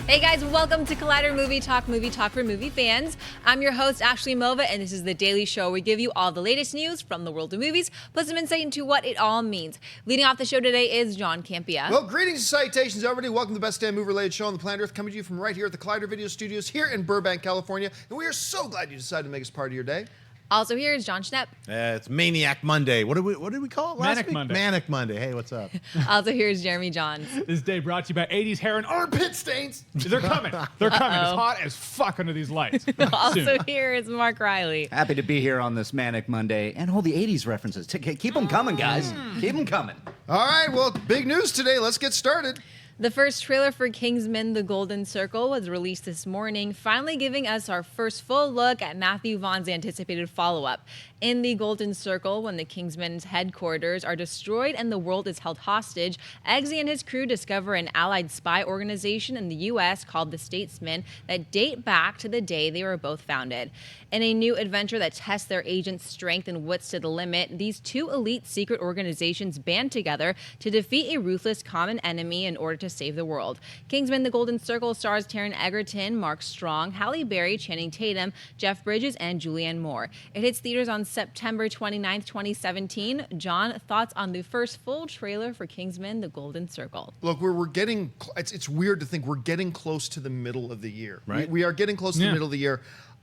Hey guys, welcome to Collider Movie Talk for movie fans. I'm your host, Ashley Mova, and this is the daily show where we give you all the latest news from the world of movies, plus some insight into what it all means. Leading off the show today is Jon Campea. Well, greetings and salutations, everybody. Welcome to the best damn movie-related show on the planet Earth, coming to you from right here at the Collider Video Studios here in Burbank, California. And we are so glad you decided to make us part of your day. Also here is Jon Schnepp. It's Maniac Monday. What did we call it last Manic week? Monday. Manic Monday. Hey, what's up? Also here is Jeremy Jahns. This day brought to you by 80s hair and armpit stains. They're coming. They're coming. It's hot as fuck under these lights. Also Soon. here is Mark Riley. Happy to be here on this Manic Monday and all the 80s references. Keep them coming, guys. Keep them coming. All right, well, big news today. Let's get started. The first trailer for Kingsman The Golden Circle was released this morning, finally giving us our first full look at Matthew Vaughn's anticipated follow-up. In The Golden Circle, when the Kingsman's headquarters are destroyed and the world is held hostage, Eggsy and his crew discover an allied spy organization in the U.S. called the Statesman that date back to the day they were both founded. In a new adventure that tests their agents' strength and wits to the limit, these two elite secret organizations band together to defeat a ruthless common enemy in order to save the world. Kingsman The Golden Circle stars Taron Egerton, Mark Strong, Halle Berry, Channing Tatum, Jeff Bridges, and Julianne Moore. It hits theaters on September 29th, 2017. Jon, thoughts on the first full trailer for Kingsman The Golden Circle? Look, we're getting, it's weird to think we're getting close to the middle of the year. Right. We are getting close to the middle of the year.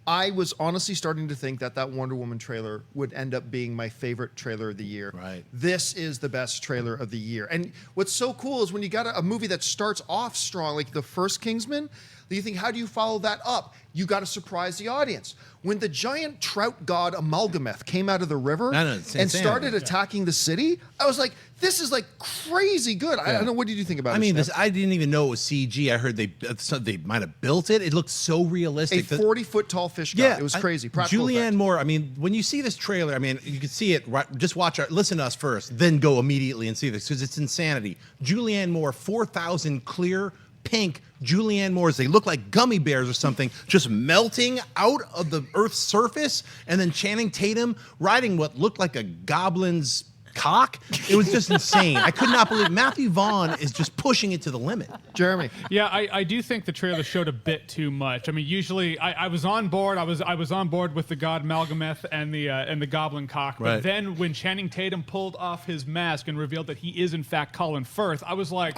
I was honestly starting to think that Wonder Woman trailer would end up being my favorite trailer of the year. Right. This is the best trailer of the year. And what's so cool is when you got a movie that starts off strong, like the first Kingsman, you think, how do you follow that up? You got to surprise the audience. When the giant trout god Amalgameth came out of the river and started attacking the city, I was like, this is like crazy good. I don't know. What did you think about it? I mean, I didn't even know it was CG. I heard they might have built it. It looked so realistic. A 40-foot tall fish god. Yeah, It was crazy. Practical Julianne effect. Moore. I mean, when you see this trailer, I mean, you can see it. Right, just watch it. Listen to us first, then go immediately and see this because it's insanity. Julianne Moore, 4,000 clear pink Julianne Moores. They look like gummy bears or something, just melting out of the Earth's surface, and then Channing Tatum riding what looked like a goblin's cock. It was just insane. I could not believe Matthew Vaughnn is just pushing it to the limit. Jeremy. Yeah, I do think the trailer showed a bit too much. I mean, usually I was on board. I was on board with the god Amalgameth and the goblin cock. But Right. then when Channing Tatum pulled off his mask and revealed that he is in fact Colin Firth, I was like,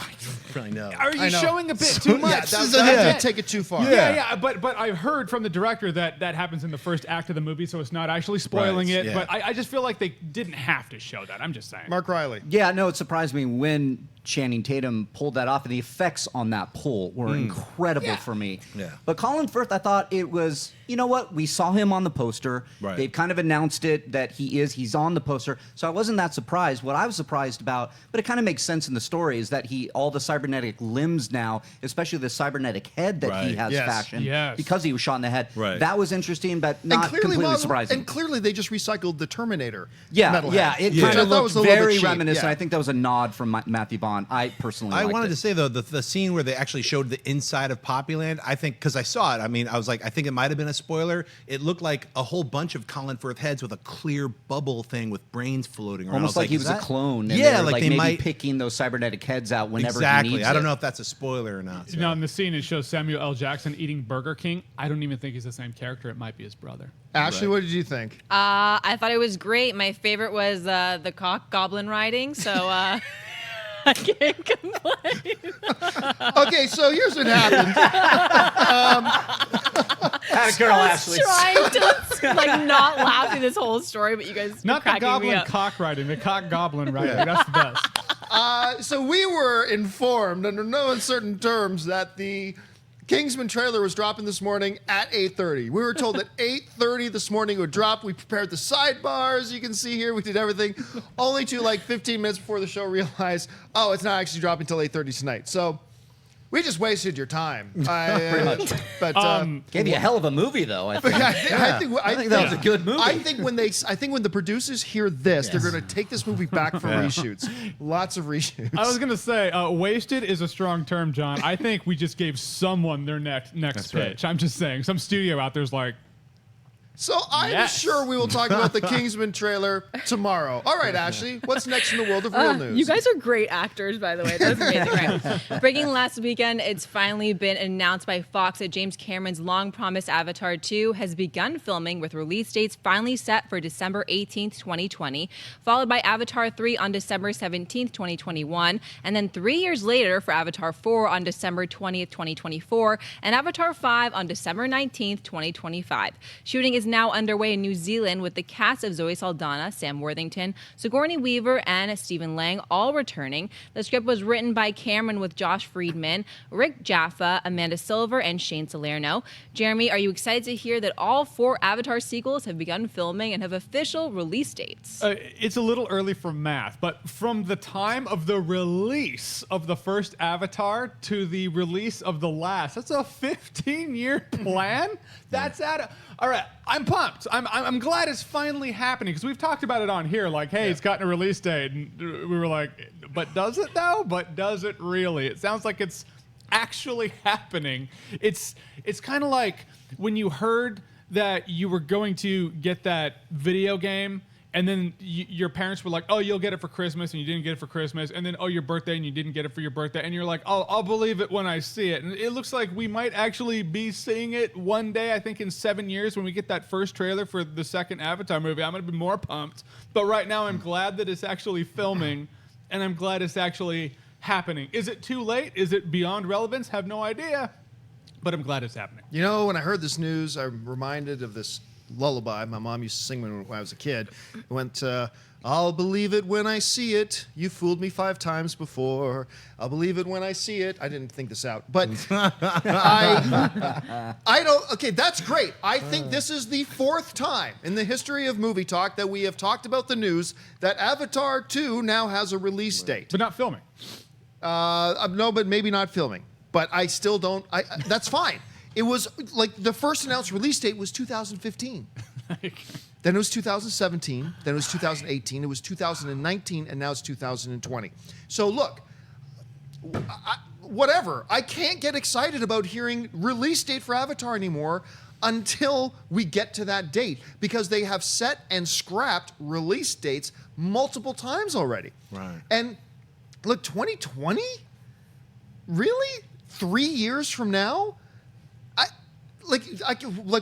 Really know. are you I know. showing a bit too much? That did take it too far. Yeah, but I've heard from the director that happens in the first act of the movie, so it's not actually spoiling Right, it. yeah. But I just feel like they didn't have to show that. I'm just saying. Mark Riley. Yeah, no, it surprised me when Channing Tatum pulled that off, and the effects on that pull were incredible for me. Yeah. But Colin Firth, I thought it was, you know what? We saw him on the poster. Right. They've kind of announced it that he's on the poster. So I wasn't that surprised. What I was surprised about, but it kind of makes sense in the story, is that all the cybernetic limbs now, especially the cybernetic head that he Right. has Yes. fashioned Yes. because he was shot in the head. Right. That was interesting, but not completely surprising. And clearly they just recycled the Terminator. Yeah, metal yeah, head, it which kind I of thought looked was a little bit very cheap. reminiscent. Yeah. I think that was a nod from Matthew Vaughnn. I personally I liked wanted it. to say though the scene where they actually showed the inside of Poppyland, I think because I saw it, I mean, I was like, I think it might have been a spoiler. It looked like a whole bunch of Colin Firth heads with a clear bubble thing with brains floating around. Almost I like he is was a that- clone. And Yeah, they were, like they maybe might picking those cybernetic heads out whenever he exactly. needs I don't it. know if that's a spoiler or not. So. Now, in the scene, it shows Samuel L. Jackson eating Burger King. I don't even think he's the same character. It might be his brother. Ashley, Right. what did you think? I thought it was great. My favorite was the cock goblin riding, so I can't complain. Okay, so here's what happened. Had a girl, I was Ashley. trying to like not laugh through this whole story, but you guys were Not the cracking me goblin up. cock riding, the cock goblin riding. That's the best. So we were informed under no uncertain terms that the Kingsman trailer was dropping this morning at 8:30. We were told that 8:30 this morning it would drop. We prepared the sidebars. You can see here we did everything. Only to like 15 minutes before the show realized, oh, it's not actually dropping until 8:30 tonight. So we just wasted your time. Pretty much. But Gave you a hell of a movie, though. I think. I think that was a good movie. I think when the producers hear this, they're going to take this movie back for reshoots. Lots of reshoots. I was going to say, wasted is a strong term, Jon. I think we just gave someone their next pitch. right. I'm just saying. Some studio out there's like, So I'm Yes. sure we will talk about the Kingsman trailer tomorrow. All right, Ashley, what's next in the world of real news? You guys are great actors, by the way. That was amazing. Right? Breaking last weekend, it's finally been announced by Fox that James Cameron's long-promised Avatar 2 has begun filming, with release dates finally set for December 18th, 2020, followed by Avatar 3 on December 17th, 2021, and then 3 years later for Avatar 4 on December 20th, 2024, and Avatar 5 on December 19th, 2025. Shooting is now underway in New Zealand, with the cast of Zoe Saldana, Sam Worthington, Sigourney Weaver, and Stephen Lang all returning. The script was written by Cameron with Josh Friedman, Rick Jaffa, Amanda Silver, and Shane Salerno. Jeremy, are you excited to hear that all 4 Avatar sequels have begun filming and have official release dates? It's a little early for math, but from the time of the release of the first Avatar to the release of the last, that's a 15-year plan. That's all right. I'm pumped. I'm glad it's finally happening, because we've talked about it on here. Like, hey, it's gotten a release date, and we were like, but does it though? But does it really? It sounds like it's actually happening. It's kind of like when you heard that you were going to get that video game, and then your parents were like, oh, you'll get it for Christmas, and you didn't get it for Christmas. And then, oh, your birthday, and you didn't get it for your birthday. And you're like, oh, I'll believe it when I see it. And it looks like we might actually be seeing it one day, I think in 7 years, when we get that first trailer for the second Avatar movie. I'm going to be more pumped. But right now, I'm glad that it's actually filming, and I'm glad it's actually happening. Is it too late? Is it beyond relevance? Have no idea. But I'm glad it's happening. You know, when I heard this news, I'm reminded of this lullaby my mom used to sing when I was a kid. It went, I'll believe it when I see it. You fooled me 5 times before. I'll believe it when I see it. I didn't think this out, but I don't. Okay, that's great. I think this is the 4th time in the history of Movie Talk that we have talked about the news that Avatar 2 now has a release date. But not filming. No, but maybe not filming. But I still don't. That's fine. It was like the first announced release date was 2015. Then it was 2017. Then it was 2018. It was 2019, and now it's 2020. So look, whatever. I can't get excited about hearing release date for Avatar anymore until we get to that date, because they have set and scrapped release dates multiple times already. Right. And look, 2020? Really? 3 years from now? Like,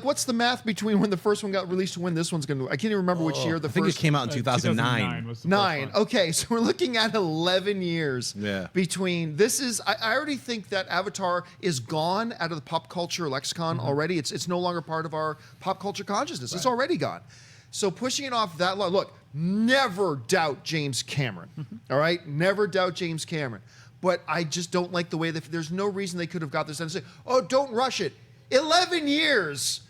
what's the math between when the first one got released to when this one's going to? I can't even remember which year the I think first. it came out in 2009. was the first 9. one. Okay, so we're looking at 11 years Yeah. between. This is. I already think that Avatar is gone out of the pop culture lexicon already. It's no longer part of our pop culture consciousness. It's already gone. So pushing it off that long. Look, never doubt James Cameron. All right, never doubt James Cameron. But I just don't like the way that there's no reason they could have got this and say, oh, don't rush it. 11 years.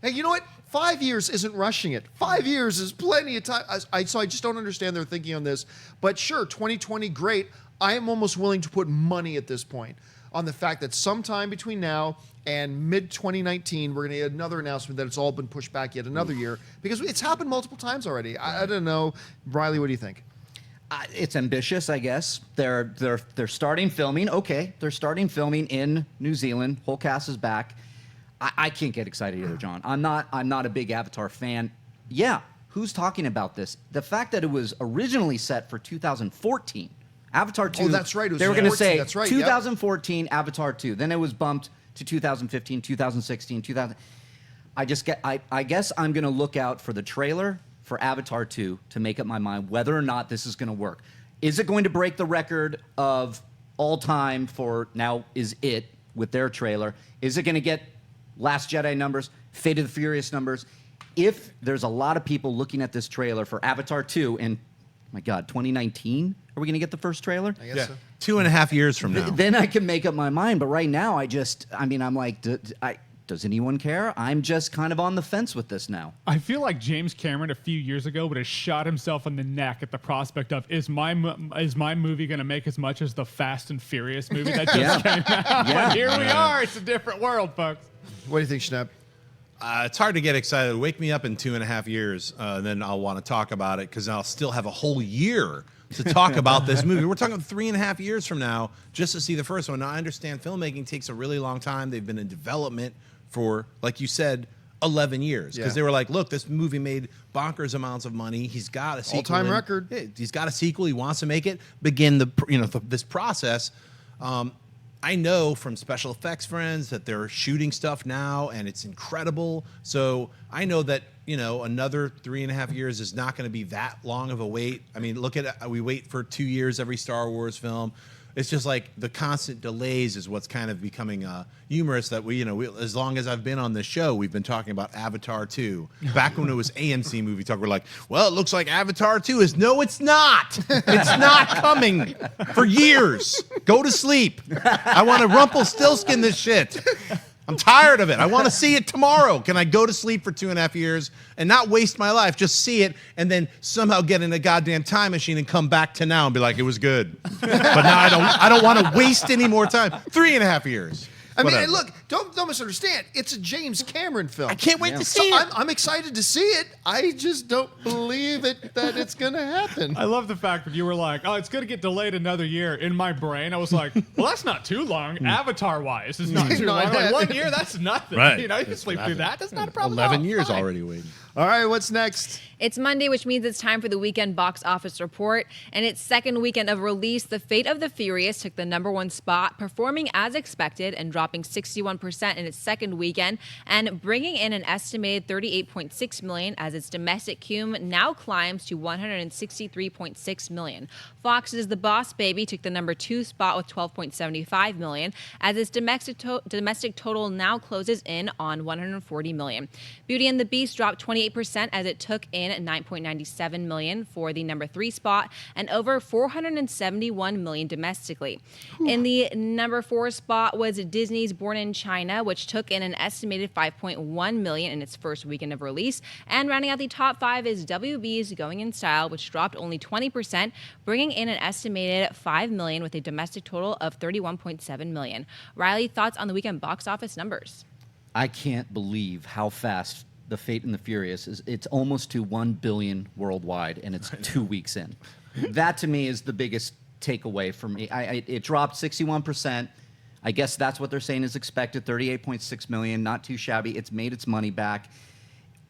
Hey, you know what? 5 years isn't rushing it. 5 years is plenty of time. So I just don't understand their thinking on this. But sure, 2020, great. I am almost willing to put money at this point on the fact that sometime between now and mid-2019, we're going to get another announcement that it's all been pushed back yet another year, because it's happened multiple times already. I don't know. Riley, what do you think? It's ambitious, I guess. They're starting filming. Okay, they're starting filming in New Zealand. Whole cast is back. I can't get excited either, John. I'm not a big Avatar fan. Yeah, who's talking about this? The fact that it was originally set for 2014, Avatar 2. Oh, that's right. It was They were going to 14. say That's right, yep. 2014 Avatar 2. Then it was bumped to 2015, 2016, 2000. I guess I'm going to look out for the trailer for Avatar 2 to make up my mind whether or not this is going to work. Is it going to break the record of all time for now is it with their trailer? Is it going to get Last Jedi numbers, Fate of the Furious numbers? If there's a lot of people looking at this trailer for Avatar 2 in, my God, 2019, are we going to get the first trailer? I guess so. 2.5 years from now. Then I can make up my mind. But right now, I'm like, does anyone care? I'm just kind of on the fence with this now. I feel like James Cameron a few years ago would have shot himself in the neck at the prospect of, is my movie going to make as much as the Fast and Furious movie that just came out? Yeah. But here we are. It's a different world, folks. What do you think, Schnepp? It's hard to get excited. Wake me up in 2.5 years, then I'll want to talk about it, because I'll still have a whole year to talk about this movie. We're talking 3.5 years from now just to see the first one. Now, I understand filmmaking takes a really long time. They've been in development for, like you said, 11 years because Yeah. they were like, look, this movie made bonkers amounts of money. He's got a sequel. All-time record. Yeah, he's got a sequel. He wants to make it. Begin this process. I know from special effects friends that they're shooting stuff now, and it's incredible. So I know that another 3.5 years is not going to be that long of a wait. I mean, look at we wait for 2 years every Star Wars film. It's just like the constant delays is what's kind of becoming humorous. That we, as long as I've been on this show, we've been talking about Avatar 2. Back when it was AMC Movie Talk, we're like, well, it looks like Avatar 2 is. No, it's not. It's not coming for years. Go to sleep. I want to Rumpelstiltskin this shit. I'm tired of it. I want to see it tomorrow. Can I go to sleep for 2.5 years and not waste my life? Just see it and then somehow get in a goddamn time machine and come back to now and be like, it was good. But now I don't want to waste any more time. 3.5 years. I mean, Whatever. and look, don't misunderstand. It's a James Cameron film. I can't wait to see So it. I'm excited to see it. I just don't believe that it's going to happen. I love the fact that you were like, oh, it's going to get delayed another year. In my brain, I was like, well, that's not too long. Avatar-wise, it's not too No, long. I- Like 1 year, that's nothing. Right. You can That's sleep nothing. through that. That's not a problem. 11 at all. years Fine. already waiting. All right, what's next? It's Monday, which means it's time for the weekend box office report. And its second weekend of release, The Fate of the Furious took the #1 spot, performing as expected and dropping 61% in its second weekend and bringing in an estimated $38.6 million as its domestic cum now climbs to $163.6 million. Fox's The Boss Baby took the #2 spot with $12.75 million as its domestic total now closes in on $140 million. Beauty and the Beast dropped 28% as it took in $9.97 million for the #3 spot and over $471 million domestically. In the #4 spot was Disney's Born in China, which took in an estimated $5.1 million in its first weekend of release. And rounding out the top 5 is WB's Going in Style, which dropped only 20%, bringing in an estimated $5 million with a domestic total of $31.7 million. Riley, thoughts on the weekend box office numbers? I can't believe how fast The Fate and the Furious is. It's almost to 1 billion worldwide, and it's 2 weeks in. That to me is the biggest takeaway for me. It dropped 61%. I guess that's what they're saying is expected. 38.6 million, not too shabby. It's made its money back.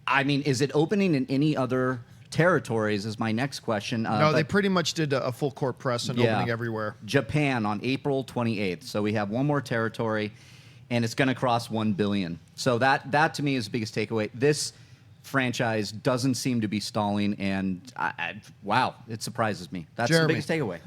I mean, is it opening in any other territories? Is my next question. No, they pretty much did a full court press and Yeah. opening everywhere. Japan on April 28th. So we have one more territory, and it's going to cross 1 billion. So that to me is the biggest takeaway. This franchise doesn't seem to be stalling, and wow, it surprises me. That's Jeremy. the biggest takeaway.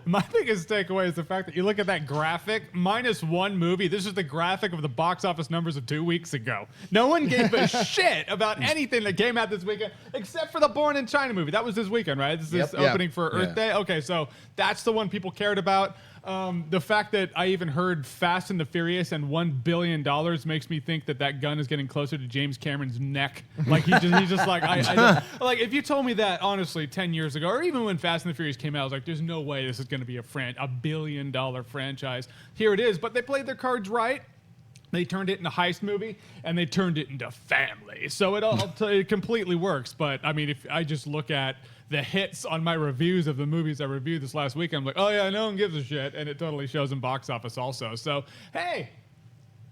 My biggest takeaway is the fact that you look at that graphic, -1 movie. This is the graphic of the box office numbers of 2 weeks ago. No one gave a shit about anything that came out this weekend except for the Born in China movie. That was this weekend, right? This is Yep. opening for Earth Yeah. Day. Okay, so that's the one people cared about. The fact that I even heard Fast and the Furious and $1 billion makes me think that gun is getting closer to James Cameron's neck. Like he's just like, like if you told me that honestly 10 years ago, or even when Fast and the Furious came out, I was like, there's no way this is going to be a $1 billion franchise. Here it is, but they played their cards right. They turned it into a heist movie, and they turned it into family. So it completely works. But I mean, if I just look at the hits on my reviews of the movies I reviewed this last week, I'm like, oh yeah, no one gives a shit, and it totally shows in box office also. So hey,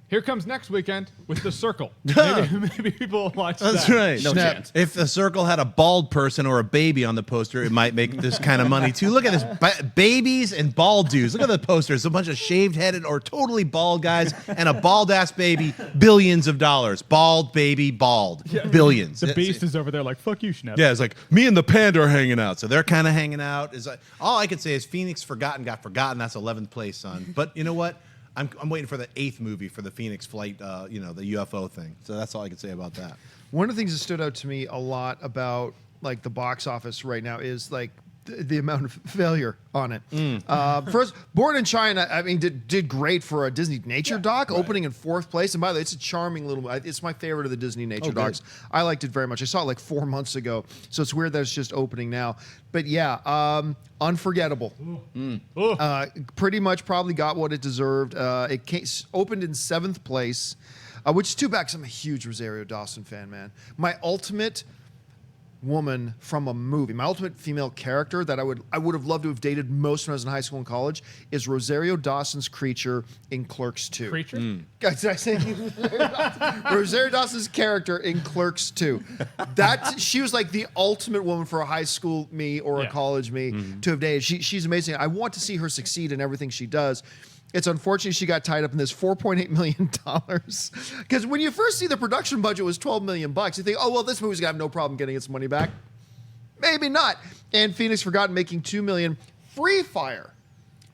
here comes next weekend with The Circle. Maybe people will watch That's that. right. No chance. If The Circle had a bald person or a baby on the poster, it might make this kind of money too. Look at this, babies and bald dudes. Look at the posters. A bunch of shaved-headed or totally bald guys and a bald-ass baby. Billions of dollars. Bald baby, bald. Billions. The Beast is over there like, fuck you, Schnepp. Yeah, it's like me and the panda are hanging out, so they're kind of hanging out. Is like, all I can say is Phoenix got forgotten. That's 11th place, son. But you know what? I'm waiting for the 8th movie for the Phoenix flight, the UFO thing. So that's all I can say about that. One of the things that stood out to me a lot about like the box office right now is like the amount of failure on it. First, Born in China, I mean, did great for a Disney nature doc, opening in 4th place. And by the way, it's a charming little. It's my favorite of the Disney nature docs. I liked it very much. I saw it like 4 months ago, so it's weird that it's just opening now. But yeah, unforgettable. Pretty much probably got what it deserved. It opened in 7th place, which is too bad 'cause I'm a huge Rosario Dawson fan, man. My ultimate woman from a movie. My ultimate female character that I would have loved to have dated most when I was in high school and college is Rosario Dawson's creature in Clerks 2. Creature? Guys, did I say Rosario Dawson's character in Clerks 2? She was like the ultimate woman for a high school me or a college me to have dated. She's amazing. I want to see her succeed in everything she does. It's unfortunate she got tied up in this $4.8 million. Because when you first see the production budget was $12 million, you think, oh, well, this movie's going to have no problem getting its money back. Maybe not. And Phoenix forgot making $2 million. Free Fire.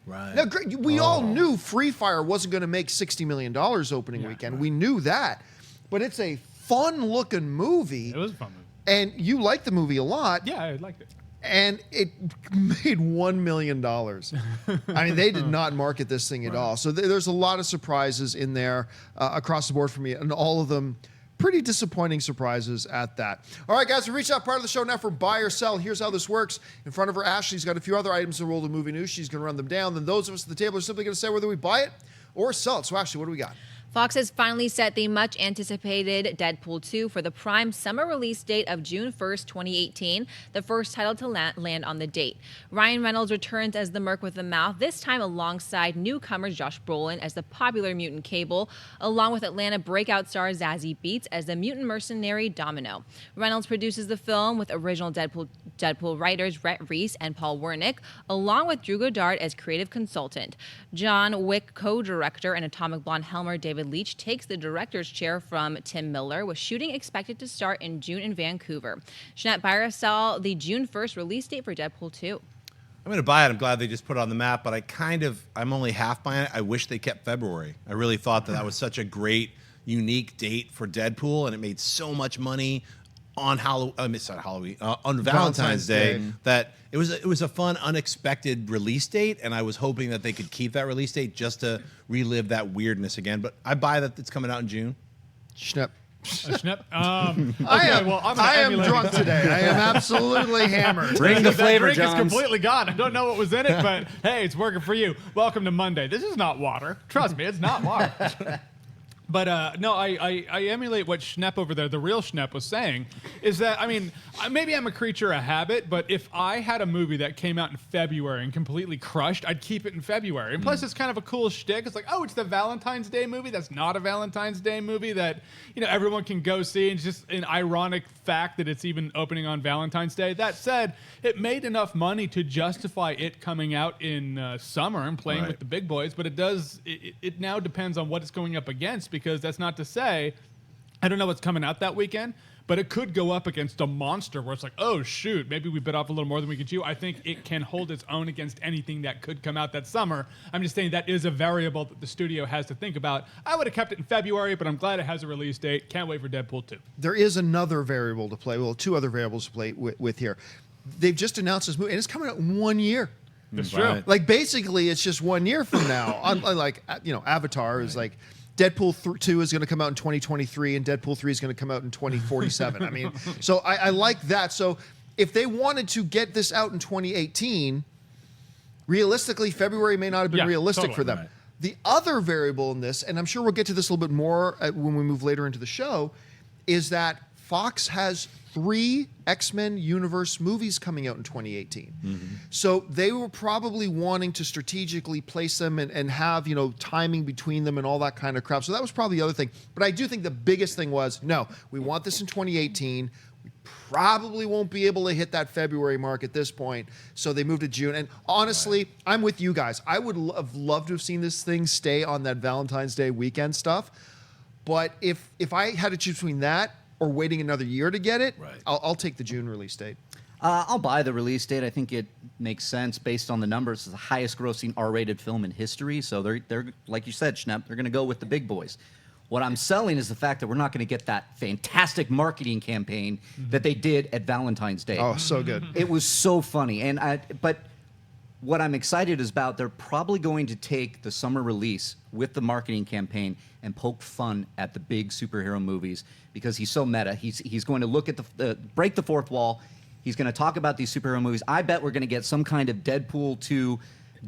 Right. Now, we all knew Free Fire wasn't going to make $60 million opening weekend. Right. We knew that. But it's a fun-looking movie. It was a fun movie. And you liked the movie a lot. Yeah, I liked it. And it made $1 million. I mean, they did not market this thing at all. So there's a lot of surprises in there across the board for me, and all of them pretty disappointing surprises at that. All right, guys, we reached that part of the show now for buy or sell. Here's how this works. In front of her, Ashley's got a few other items in the world of movie news. She's going to run them down. Then those of us at the table are simply going to say whether we buy it or sell it. So, Ashley, what do we got? Fox has finally set the much-anticipated Deadpool 2 for the prime summer release date of June 1st, 2018, the first title to land on the date. Ryan Reynolds returns as the Merc with the Mouth, this time alongside newcomer Josh Brolin as the popular mutant Cable, along with Atlanta breakout star Zazie Beetz as the mutant mercenary Domino. Reynolds produces the film with original Deadpool writers Rhett Reese and Paul Wernick, along with Drew Goddard as creative consultant. John Wick co-director and Atomic Blonde Helmer David Leitch takes the director's chair from Tim Miller, with shooting expected to start in June in Vancouver. Schnepp, buy or sell the June 1st release date for Deadpool 2? I'm going to buy it. I'm glad they just put it on the map, but I'm only half buying it. I wish they kept February. I really thought that was such a great, unique date for Deadpool, and it made so much money on on Valentine's Day that it was a fun, unexpected release date, and I was hoping that they could keep that release date just to relive that weirdness again. But I buy that it's coming out in June. Schnepp. Schnepp. I am drunk today. I am absolutely hammered. Bring the flavor, That drink Jahns. is completely gone. I don't know what was in it, but hey, it's working for you. Welcome to Monday. This is not water. Trust me, it's not water. But no, I emulate what Schnepp over there, the real Schnepp, was saying, is that, I mean, maybe I'm a creature of habit, but if I had a movie that came out in February and completely crushed, I'd keep it in February. And plus, it's kind of a cool shtick. It's like, oh, it's the Valentine's Day movie. That's not a Valentine's Day movie that, everyone can go see. And it's just an ironic fact that it's even opening on Valentine's Day. That said, it made enough money to justify it coming out in summer and playing with the big boys, but it now depends on what it's going up against, because that's not to say, I don't know what's coming out that weekend, but it could go up against a monster where it's like, oh, shoot, maybe we bit off a little more than we could chew. I think it can hold its own against anything that could come out that summer. I'm just saying that is a variable that the studio has to think about. I would have kept it in February, but I'm glad it has a release date. Can't wait for Deadpool 2. There is another variable to play. Well, two other variables to play with here. They've just announced this movie, and it's coming out in 1 year. That's true. Like, basically, it's just 1 year from now. Unlike, Avatar is like, Deadpool 2 is going to come out in 2023, and Deadpool 3 is going to come out in 2047. I mean, so I like that. So if they wanted to get this out in 2018, realistically, February may not have been realistic for them. Right. The other variable in this, and I'm sure we'll get to this a little bit more when we move later into the show, is that Fox has 3 X-Men universe movies coming out in 2018. So they were probably wanting to strategically place them and have, timing between them and all that kind of crap. So that was probably the other thing. But I do think the biggest thing was, no, we want this in 2018. We probably won't be able to hit that February mark at this point. So they moved to June. And honestly, I'm with you guys. I would have loved to have seen this thing stay on that Valentine's Day weekend stuff. But if I had to choose between that or waiting another year to get it, I'll take the June release date. I'll buy the release date. I think it makes sense based on the numbers. It's the highest grossing R-rated film in history. So they're like you said, Schnepp, they're going to go with the big boys. What I'm selling is the fact that we're not going to get that fantastic marketing campaign that they did at Valentine's Day. Oh, so good. It was so funny. But what I'm excited is about, they're probably going to take the summer release with the marketing campaign and poke fun at the big superhero movies, because he's so meta. He's going to look at break the fourth wall. He's going to talk about these superhero movies. I bet we're going to get some kind of Deadpool 2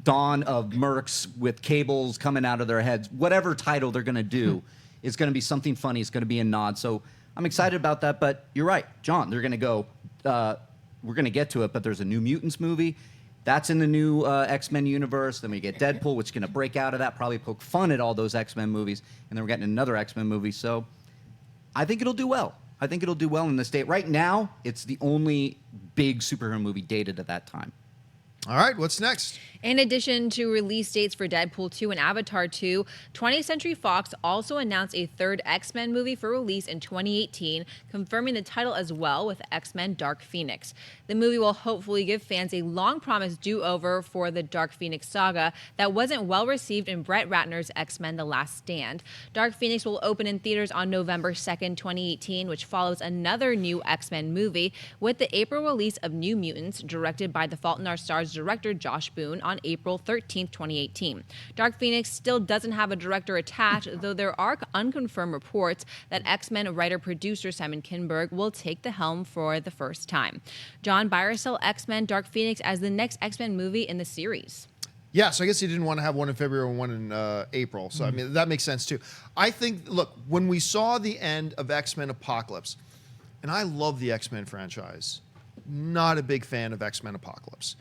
Dawn of Mercs with cables coming out of their heads. Whatever title they're going to do is going to be something funny. It's going to be a nod. So I'm excited about that. But you're right, John. They're going to go we're going to get to it, but there's a New Mutants movie. That's in the new X-Men universe. Then we get Deadpool, which is going to break out of that, probably poke fun at all those X-Men movies. And then we're getting another X-Men movie. So I think it'll do well. I think it'll do well in the state. Right now, it's the only big superhero movie dated at that time. All right, what's next? In addition to release dates for Deadpool 2 and Avatar 2, 20th Century Fox also announced a third X-Men movie for release in 2018, confirming the title as well with X-Men Dark Phoenix. The movie will hopefully give fans a long-promised do-over for the Dark Phoenix saga that wasn't well received in Brett Ratner's X-Men The Last Stand. Dark Phoenix will open in theaters on November 2nd, 2018, which follows another new X-Men movie with the April release of New Mutants, directed by The Fault in Our Stars director Josh Boone on April 13th, 2018. Dark Phoenix still doesn't have a director attached, though there are unconfirmed reports that X-Men writer-producer Simon Kinberg will take the helm for the first time. John Byrcell X-Men Dark Phoenix as the next X-Men movie in the series. Yeah, so I guess he didn't want to have one in February and one in April. So, I mean, that makes sense, too. I think, look, when we saw the end of X-Men Apocalypse, and I love the X-Men franchise, not a big fan of X-Men Apocalypse.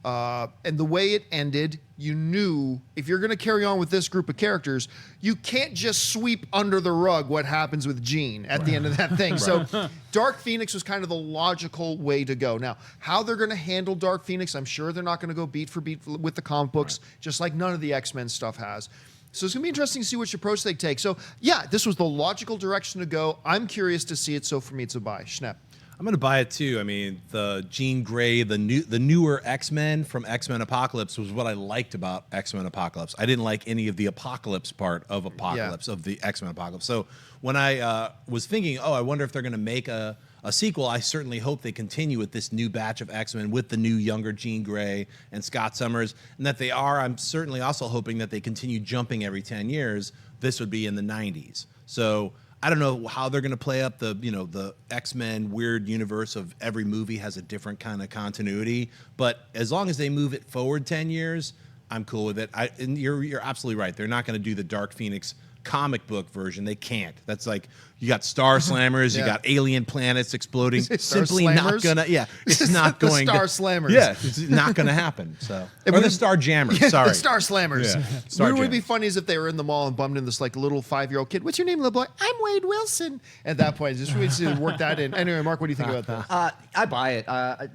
And the way it ended, you knew if you're going to carry on with this group of characters, you can't just sweep under the rug what happens with Jean at the end of that thing. So Dark Phoenix was kind of the logical way to go. Now, how they're going to handle Dark Phoenix, I'm sure they're not going to go beat for beat with the comic books, just like none of the X-Men stuff has. So it's going to be interesting to see which approach they take. So, yeah, this was the logical direction to go. I'm curious to see it, so for me, it's a buy. Schnepp. I'm going to buy it too. I mean, the Jean Grey, the newer X-Men from X-Men Apocalypse was what I liked about X-Men Apocalypse. I didn't like any of the Apocalypse part of Apocalypse, of the X-Men Apocalypse. So when I was thinking, I wonder if they're going to make a sequel, I certainly hope they continue with this new batch of X-Men with the new younger Jean Grey and Scott Summers, and that they are. I'm certainly also hoping that they continue jumping every 10 years. This would be in the 90s. So I don't know how they're going to play up the X-Men weird universe of every movie has a different kind of continuity. But as long as they move it forward 10 years, I'm cool with it. And you're absolutely right. They're not going to do the Dark Phoenix comic book version. They can't. That's like you got Star Slammers, you got alien planets exploding. Simply not gonna. Yeah, it's not going. The Star Slammers. Yeah, it's not going to happen. So or the Star Jammers. Sorry, the Star Slammers. Yeah. What would be funny is if they were in the mall and bumped into this like little 5-year-old kid. What's your name, little boy? I'm Wade Wilson. At that point, just we to work that in. Anyway, Mark, what do you think about that? I buy it.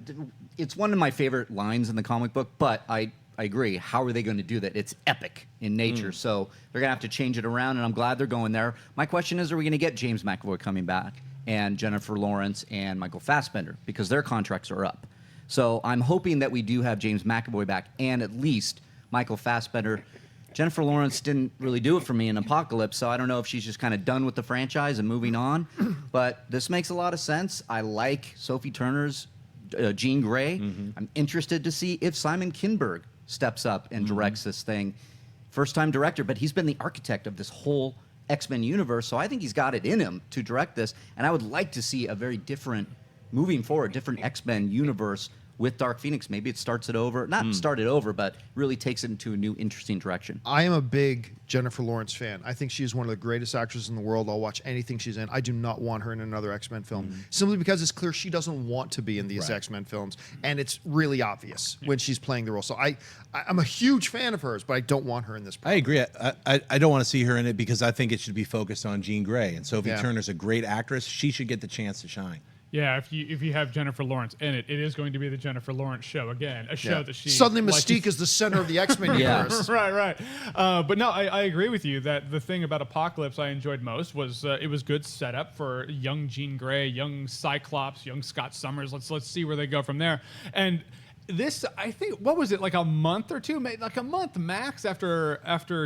It's one of my favorite lines in the comic book, but I agree. How are they going to do that? It's epic in nature, so they're going to have to change it around, and I'm glad they're going there. My question is, are we going to get James McAvoy coming back and Jennifer Lawrence and Michael Fassbender, because their contracts are up? So I'm hoping that we do have James McAvoy back and at least Michael Fassbender. Jennifer Lawrence didn't really do it for me in Apocalypse, so I don't know if she's just kind of done with the franchise and moving on, but this makes a lot of sense. I like Sophie Turner's Jean Grey. I'm interested to see if Simon Kinberg steps up and directs this thing. First-time director, but he's been the architect of this whole X-Men universe, so I think he's got it in him to direct this, and I would like to see a very different, moving forward, different X-Men universe with Dark Phoenix. Maybe it starts it over, not start it over, but really takes it into a new, interesting direction. I am a big Jennifer Lawrence fan. I think she's one of the greatest actresses in the world. I'll watch anything she's in. I do not want her in another X-Men film, simply because it's clear she doesn't want to be in these X-Men films, and it's really obvious when she's playing the role. So I'm a huge fan of hers, but I don't want her in this. I agree. I don't want to see her in it because I think it should be focused on Jean Grey, and Sophie Turner's a great actress. She should get the chance to shine. Yeah, if you have Jennifer Lawrence in it, it is going to be the Jennifer Lawrence show again. A show that she suddenly Mystique is the center of the X-Men universe. Right. But no, I agree with you that the thing about Apocalypse I enjoyed most was it was good setup for young Jean Grey, young Cyclops, young Scott Summers. Let's see where they go from there. And this, I think, what was it, like a month or two, like a month max after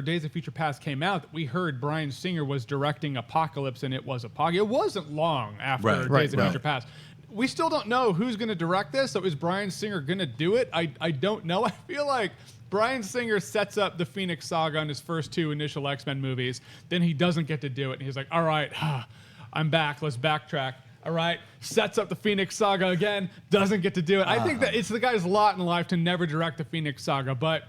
Days of Future Past came out, that we heard Bryan Singer was directing Apocalypse, and it was Apocalypse. It wasn't long after Days of Future Past. We still don't know who's going to direct this, so is Bryan Singer going to do it? I don't know. I feel like Bryan Singer sets up the Phoenix Saga in his first two initial X-Men movies, then he doesn't get to do it, and he's like, all right, I'm back, let's backtrack. All right, sets up the Phoenix Saga again, doesn't get to do it. I think that it's the guy's lot in life to never direct the Phoenix Saga, but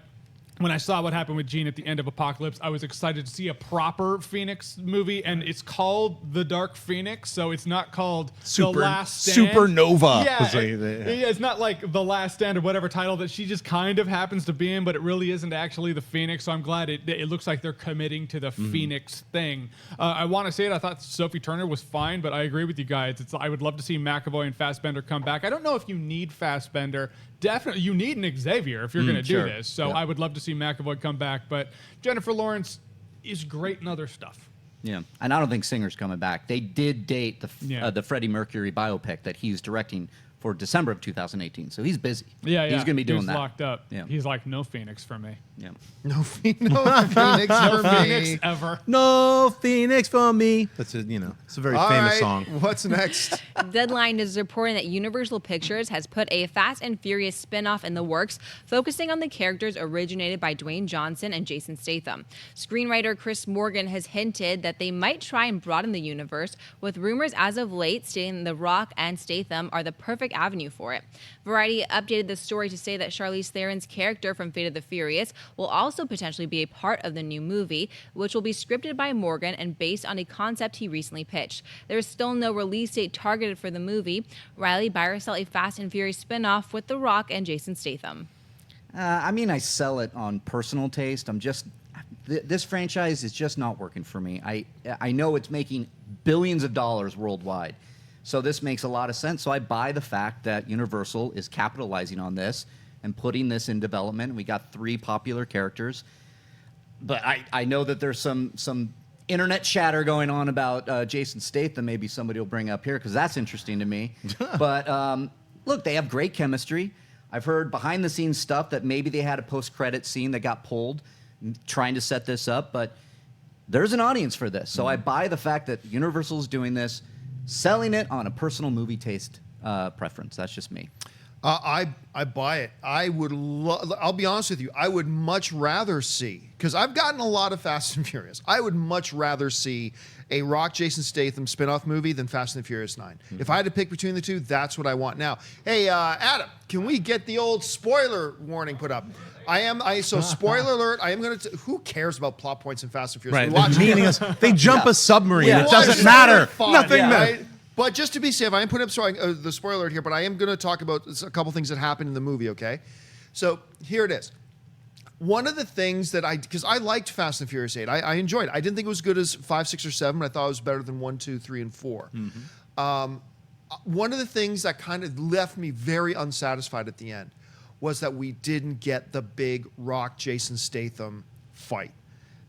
when I saw what happened with Jean at the end of Apocalypse, I was excited to see a proper Phoenix movie, and it's called The Dark Phoenix, so it's not called The Last Stand. Supernova. Yeah, was it's not like The Last Stand or whatever title that she just kind of happens to be in, but it really isn't actually the Phoenix, so I'm glad it looks like they're committing to the Phoenix thing. I want to say it, I thought Sophie Turner was fine, but I agree with you guys. I would love to see McAvoy and Fassbender come back. I don't know if you need Fassbender. Definitely, you need an Xavier if you're going to do this. So I would love to see McAvoy come back. But Jennifer Lawrence is great in other stuff. Yeah, and I don't think Singer's coming back. They did date the Freddie Mercury biopic that he's directing for December of 2018. So he's busy. Yeah, he's going to be doing he's that. locked up. Yeah. He's like, no Phoenix for me. Yeah. No Phoenix for me. Phoenix ever. No Phoenix for me. That's it's a very All famous right, song. What's next? Deadline is reporting that Universal Pictures has put a Fast and Furious spin-off in the works, focusing on the characters originated by Dwayne Johnson and Jason Statham. Screenwriter Chris Morgan has hinted that they might try and broaden the universe, with rumors as of late stating The Rock and Statham are the perfect avenue for it. Variety updated the story to say that Charlize Theron's character from Fate of the Furious will also potentially be a part of the new movie, which will be scripted by Morgan and based on a concept he recently pitched. There is still no release date targeted for the movie. Riley, buy or sell a Fast and Furious spin-off with The Rock and Jason Statham? I sell it on personal taste. This franchise is just not working for me. I know it's making billions of dollars worldwide. So this makes a lot of sense. So I buy the fact that Universal is capitalizing on this and putting this in development. We got 3 popular characters. But I know that there's some internet chatter going on about Jason Statham. Maybe somebody will bring up here because that's interesting to me. But look, they have great chemistry. I've heard behind-the-scenes stuff that maybe they had a post-credit scene that got pulled trying to set this up. But there's an audience for this. So I buy the fact that Universal is doing this, selling it on a personal movie taste preference. That's just me. I buy it. I'll be honest with you. I would much rather see, because I've gotten a lot of Fast and Furious. I would much rather see a Rock Jason Statham spinoff movie than Fast and Furious 9. Mm-hmm. If I had to pick between the two, that's what I want. Now, hey, Adam, can we get the old spoiler warning put up? So spoiler alert, I am going to, who cares about plot points in Fast and Furious? Right, meaningless. They jump a submarine. Yeah. It doesn't matter. Nothing matters. Right? But just to be safe, I am putting up the spoiler alert here, but I am going to talk about a couple things that happened in the movie, okay? So here it is. One of the things that because I liked Fast and Furious 8. I enjoyed it. I didn't think it was good as 5, 6, or 7, but I thought it was better than 1, 2, 3, and 4. Mm-hmm. One of the things that kind of left me very unsatisfied at the end was that we didn't get the big Rock Jason Statham fight.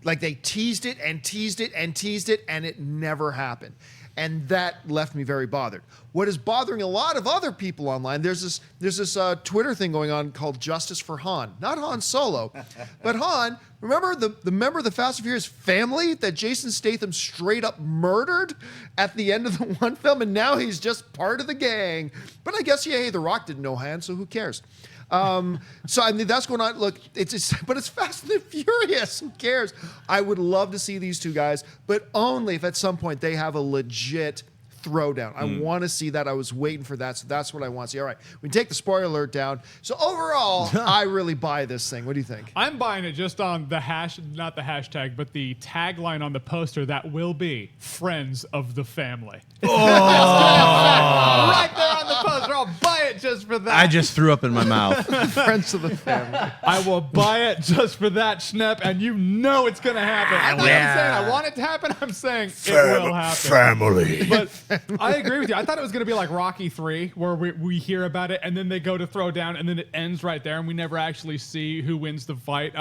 Like they teased it and teased it and teased it, and it never happened. And that left me very bothered. What is bothering a lot of other people online, there's this Twitter thing going on called Justice for Han. Not Han Solo, but Han. Remember the member of the Fast and Furious family that Jason Statham straight up murdered at the end of the one film, and now he's just part of the gang. But I guess, hey, The Rock didn't know Han, so who cares? So I mean that's going on. Look, but it's Fast and Furious. Who cares? I would love to see these two guys, but only if at some point they have a legit throwdown. I want to see that. I was waiting for that, so that's what I want to see. All right, we take the spoiler alert down. So overall, I really buy this thing. What do you think? I'm buying it just on the not the hashtag, but the tagline on the poster that will be "Friends of the Family." Oh, right there on the poster. I'll buy it just for that. I just threw up in my mouth. Friends of the family. I will buy it just for that, Schnepp, and you know it's going to happen. I'm not saying I want it to happen. I'm saying it will happen. Family. But I agree with you. I thought it was going to be like Rocky 3, where we hear about it, and then they go to throw down, and then it ends right there, and we never actually see who wins the fight.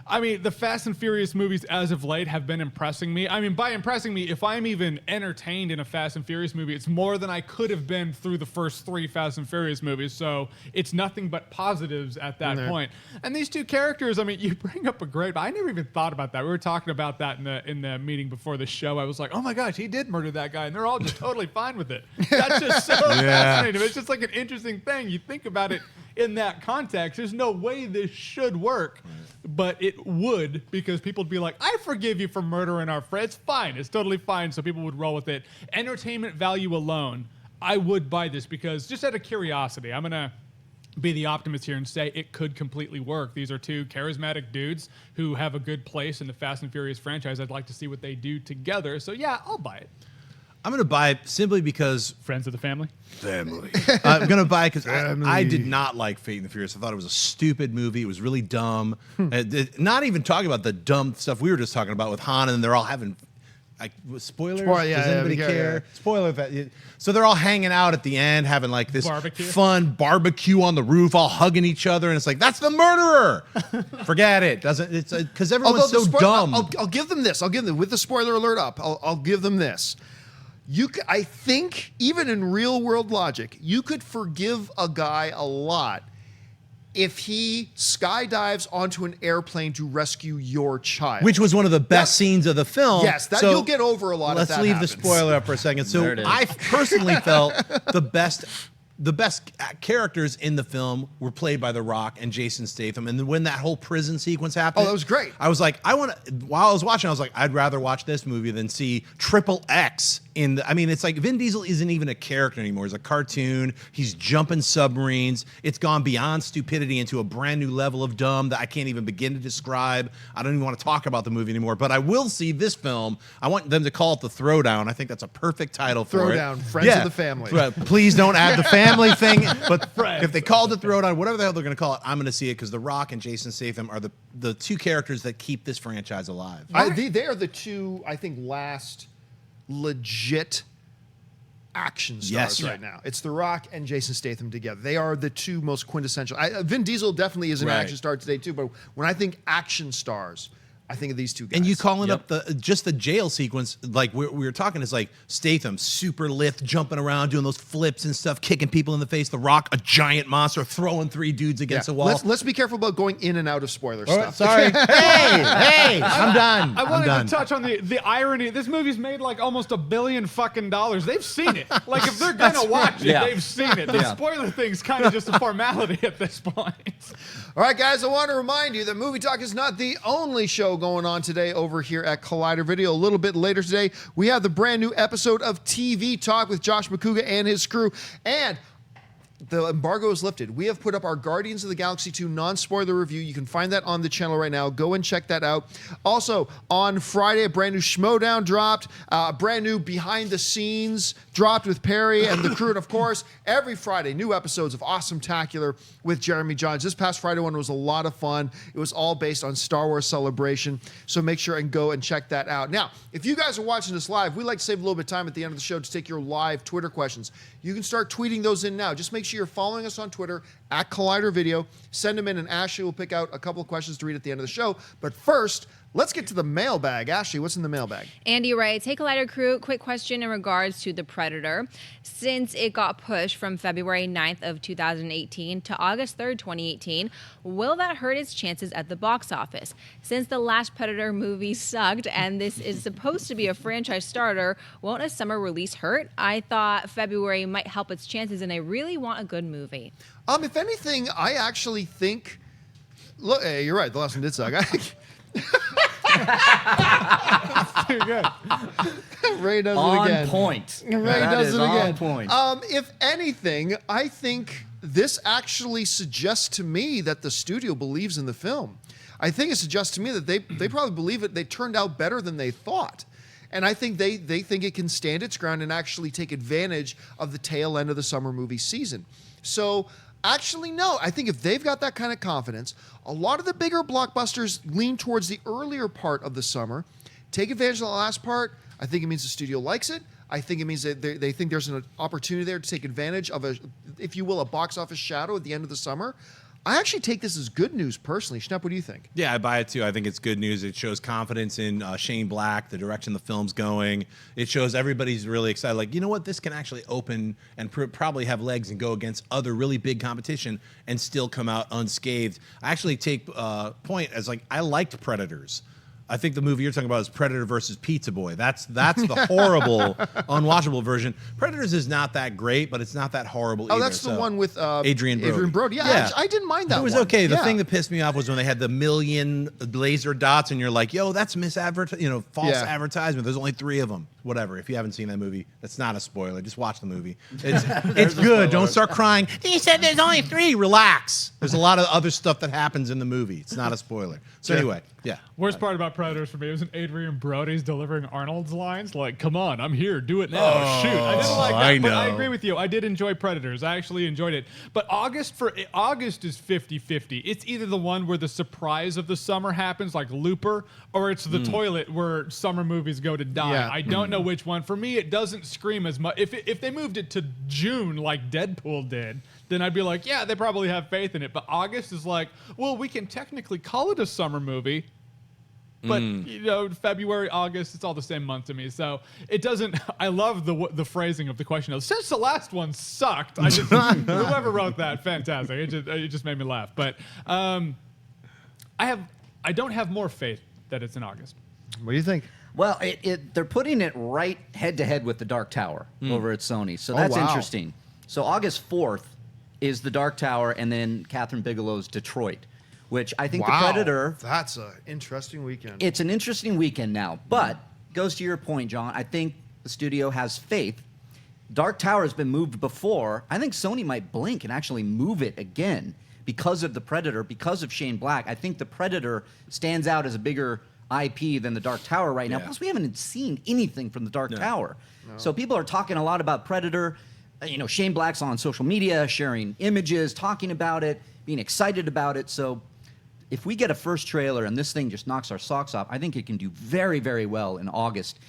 I mean, the Fast and Furious movies as of late have been impressing me. I mean, by impressing me, if I'm even entertained in a Fast and Furious movie, it's more than I could have been through the first 3 Fast and Furious movies. So it's nothing but positives at that point. And these two characters, I mean, you bring up a great. I never even thought about that. We were talking about that in the meeting before the show. I was like, oh my gosh, he did murder that guy, and they're all just totally fine with it. That's just so fascinating. It's just like an interesting thing. You think about it in that context. There's no way this should work. But it would, because people would be like, I forgive you for murdering our friends. Fine. It's totally fine. So people would roll with it. Entertainment value alone, I would buy this because just out of curiosity, I'm going to be the optimist here and say it could completely work. These are two charismatic dudes who have a good place in the Fast and Furious franchise. I'd like to see what they do together. So yeah, I'll buy it. I'm going to buy it simply because Friends of the family. I'm going to buy it because I did not like Fate and the Furious. I thought it was a stupid movie. It was really dumb. Not even talking about the dumb stuff we were just talking about with Han, and they're all having spoilers. Does anybody care? Spoiler. So they're all hanging out at the end, having like this fun barbecue on the roof, all hugging each other, and it's like that's the murderer. Forget it. Doesn't it's because everyone's so dumb. I'll give them this. I'll give them with the spoiler alert up. I'll give them this. I think even in real world logic, you could forgive a guy a lot if he skydives onto an airplane to rescue your child. Which was one of the best scenes of the film. Yes, that you'll get over a lot of that. Let's leave the spoiler up for a second. So I personally felt the best characters in the film were played by The Rock and Jason Statham. And then when that whole prison sequence happened, that was great. I was like, while I was watching, I was like, I'd rather watch this movie than see Triple X in the, I mean, it's like Vin Diesel isn't even a character anymore. He's a cartoon. He's jumping submarines. It's gone beyond stupidity into a brand new level of dumb that I can't even begin to describe. I don't even want to talk about the movie anymore, but I will see this film. I want them to call it The Throwdown. I think that's a perfect title for it. Throwdown, Friends of the Family. Please don't add the family thing, but if they called it Throwdown, whatever the hell they're going to call it, I'm going to see it because The Rock and Jason Statham are the two characters that keep this franchise alive. They are the two, I think, last legit action stars right now. It's The Rock and Jason Statham together. They are the two most quintessential. Vin Diesel definitely is an action star today too, but when I think action stars, I think of these two guys. And you calling up the jail sequence, like we were talking, is like Statham, super lithe, jumping around, doing those flips and stuff, kicking people in the face. The Rock, a giant monster, throwing three dudes against a wall. Let's be careful about going in and out of spoiler stuff. Sorry. hey, I'm done. I wanted to touch on the irony. This movie's made like almost $1 billion fucking dollars. They've seen it. Like if they're gonna watch it, they've seen it. The spoiler thing's kind of just a formality at this point. All right, guys, I want to remind you that Movie Talk is not the only show going on today over here at Collider Video. A little bit later today, we have the brand new episode of TV Talk with Josh McCouga and his crew. And the embargo is lifted. We have put up our Guardians of the Galaxy 2 non-spoiler review. You can find that on the channel right now. Go and check that out. Also, on Friday, a brand new Schmodown dropped. Brand new behind the scenes dropped with Perry and the crew. And of course, every Friday, new episodes of Awesome-tacular with Jeremy Jahns. This past Friday one was a lot of fun. It was all based on Star Wars Celebration. So make sure and go and check that out. Now, if you guys are watching this live, we like to save a little bit of time at the end of the show to take your live Twitter questions. You can start tweeting those in now. Just make sure you're following us on Twitter at Collider Video. Send them in, and Ashley will pick out a couple of questions to read at the end of the show. But first, let's get to the mailbag. Ashley, what's in the mailbag? Andy writes, hey, Collider crew, quick question in regards to The Predator. Since it got pushed from February 9th of 2018 to August 3rd, 2018, will that hurt its chances at the box office? Since the last Predator movie sucked and this is supposed to be a franchise starter, won't a summer release hurt? I thought February might help its chances, and I really want a good movie. If anything, I actually think... Look, hey, you're right. The last one did suck. Too good. Ray does it again. On point. Ray does it again. On point. If anything, I think this actually suggests to me that the studio believes in the film. I think it suggests to me that they probably believe it. They turned out better than they thought. And I think they think it can stand its ground and actually take advantage of the tail end of the summer movie season. So actually, no. I think if they've got that kind of confidence, a lot of the bigger blockbusters lean towards the earlier part of the summer. Take advantage of the last part. I think it means the studio likes it. I think it means that they think there's an opportunity there to take advantage of a, if you will, a box office shadow at the end of the summer. I actually take this as good news personally. Schnepp, what do you think? Yeah, I buy it too. I think it's good news. It shows confidence in Shane Black, the direction the film's going. It shows everybody's really excited. Like, you know what? This can actually open and probably have legs and go against other really big competition and still come out unscathed. I actually take point as like, I liked Predators. I think the movie you're talking about is Predator versus Pizza Boy. That's the horrible, unwatchable version. Predators is not that great, but it's not that horrible either. Oh, that's the one with Adrian Brody. Yeah. I didn't mind that one. It was okay. The thing that pissed me off was when they had the million laser dots, and you're like, yo, that's false advertisement. There's only 3 of them. whatever. If you haven't seen that movie, that's not a spoiler. Just watch the movie. It's good. Don't start crying. He said there's only 3. Relax. There's a lot of other stuff that happens in the movie. It's not a spoiler. So anyway, yeah. Worst part about Predators for me was when Adrian Brody's delivering Arnold's lines. Like, come on, I'm here, do it now. Shoot. I didn't like that, I but I know. agree with you. I did enjoy Predators. I actually enjoyed it. But August is 50-50. It's either the one where the surprise of the summer happens, like Looper, or it's the toilet where summer movies go to die. Yeah. I don't know which one. For me, it doesn't scream as much. If they moved it to June like Deadpool did, then I'd be like, yeah, they probably have faith in it. But August is like, well, we can technically call it a summer movie. But, February, August, it's all the same month to me. So it doesn't, I love the phrasing of the question of, since the last one sucked, whoever wrote that, fantastic. It just made me laugh. But I don't have more faith that it's in August. What do you think? Well, they're putting it right head-to-head with The Dark Tower over at Sony. So that's wow. interesting. So August 4th is The Dark Tower, and then Catherine Bigelow's Detroit, which I think The Predator... That's an interesting weekend. It's an interesting weekend now, but goes to your point, John. I think the studio has faith. Dark Tower has been moved before. I think Sony might blink and actually move it again because of The Predator, because of Shane Black. I think The Predator stands out as a bigger IP than The Dark Tower right now. Yeah. Plus, we haven't seen anything from The Dark Tower. No. So people are talking a lot about Predator. Shane Black's on social media, sharing images, talking about it, being excited about it. So if we get a first trailer and this thing just knocks our socks off, I think it can do very, very well in August.